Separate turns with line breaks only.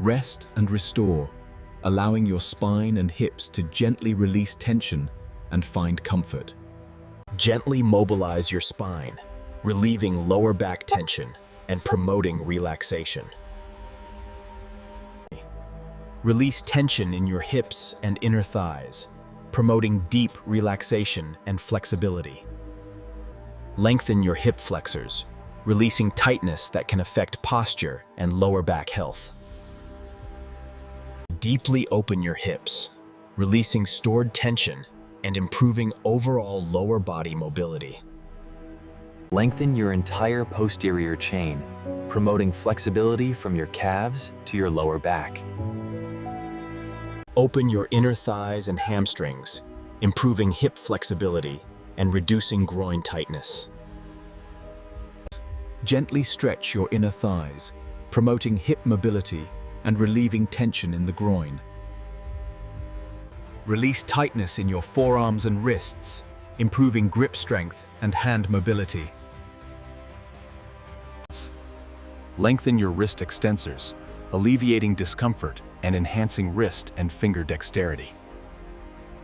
Rest and restore, allowing your spine and hips to gently release tension and find comfort.
Gently mobilize your spine, relieving lower back tension and promoting relaxation. Release tension in your hips and inner thighs, promoting deep relaxation and flexibility. Lengthen your hip flexors, releasing tightness that can affect posture and lower back health. Deeply open your hips, releasing stored tension and improving overall lower body mobility. Lengthen your entire posterior chain, promoting flexibility from your calves to your lower back. Open your inner thighs and hamstrings, improving hip flexibility and reducing groin tightness.
Gently stretch your inner thighs, promoting hip mobility and relieving tension in the groin. Release tightness in your forearms and wrists, improving grip strength and hand mobility.
Lengthen your wrist extensors, alleviating discomfort and enhancing wrist and finger dexterity.